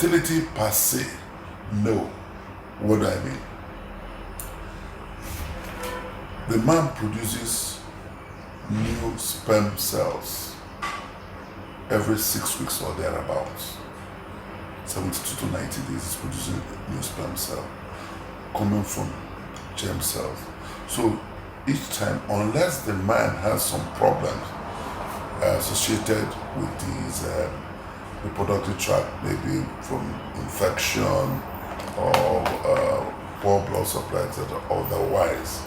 Fertility per se, no. What do I mean? The man produces new sperm cells every 6 weeks or thereabouts. 72 to 90 days is producing a new sperm cell coming from germ cells. So each time, unless the man has some problems associated with these reproductive tract, maybe from infection or poor blood supply, etc. Otherwise,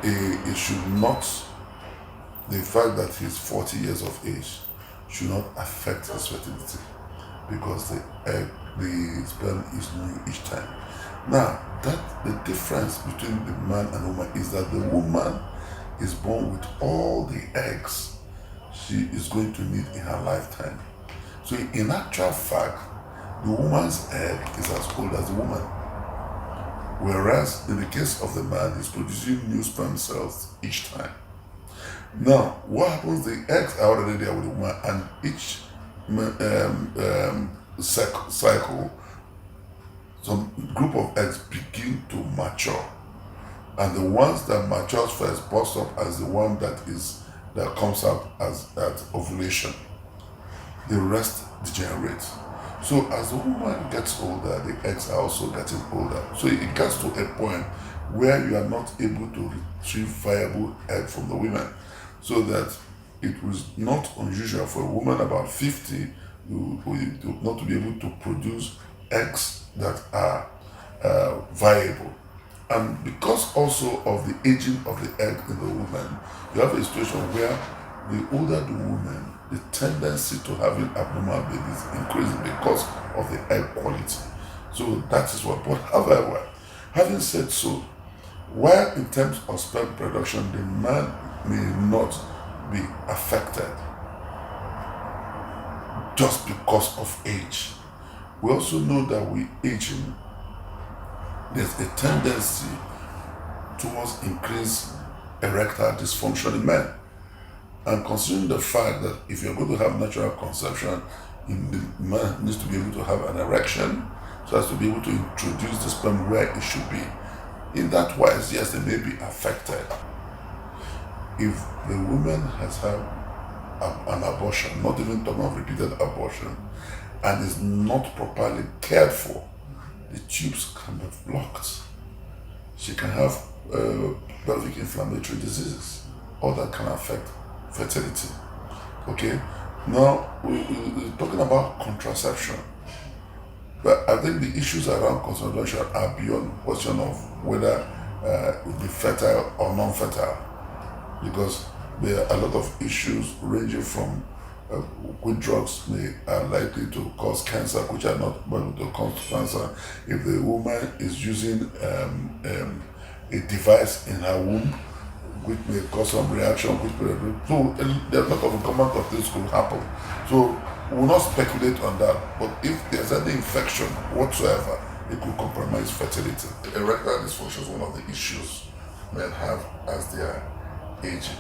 it should not, the fact that he's 40 years of age should not affect his fertility, because the sperm is new each time. Now, the difference between the man and woman is that the woman is born with all the eggs she is going to need in her lifetime. So in actual fact, the woman's egg is as old as the woman. Whereas in the case of the man, he's producing new sperm cells each time. Now, what happens? The eggs are already there with the woman, and each cycle, some group of eggs begin to mature, and the ones that matures first burst up as the one that comes out as at ovulation. The rest degenerate. So as the woman gets older, the eggs are also getting older. So it gets to a point where you are not able to retrieve viable egg from the women. So that it was not unusual for a woman about 50 not to be able to produce eggs that are viable. And because also of the aging of the egg in the woman, you have a situation where the older the woman, the tendency to having abnormal babies increases because of the egg quality. So that is what. But however, having said so, while in terms of sperm production, the man may not be affected just because of age. We also know that with aging, there's a tendency towards increased erectile dysfunction in men. And considering the fact that if you're going to have natural conception, the man needs to be able to have an erection so as to be able to introduce the sperm where it should be. In that wise, yes, they may be affected. If the woman has had an abortion, not even talking of repeated abortion, and is not properly cared for, the tubes can be blocked. She can have pelvic inflammatory diseases, or that can affect fertility. Okay, now we're talking about contraception, but I think the issues around contraception are beyond question of whether it will be fertile or non-fertile, because there are a lot of issues ranging from which drugs are likely to cause cancer, which are not able to cause cancer. If the woman is using a device in her womb, which may cause some reaction, so there are a lot of amount of things could happen. So we will not speculate on that, but if there's any infection whatsoever, it could compromise fertility. Erectile dysfunction is one of the issues men have as they are aging.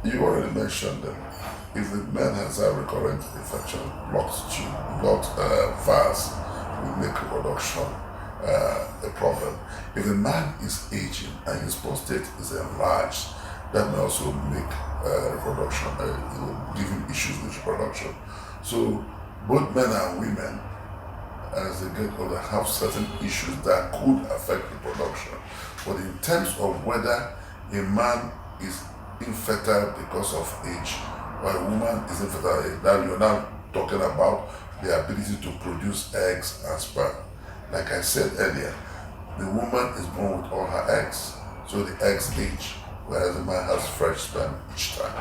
You already mentioned them. If the man has a recurrent infection, blocked vase, will make reproduction a problem. If the man is aging and his prostate is enlarged, that may also make reproduction, give him issues with reproduction. So both men and women, as they get older, have certain issues that could affect reproduction. But in terms of whether a man is infertile because of age, or a woman is infertile, now you're now talking about the ability to produce eggs and sperm. Like I said earlier, the woman is born with all her eggs, so the eggs age, whereas the man has fresh sperm each time.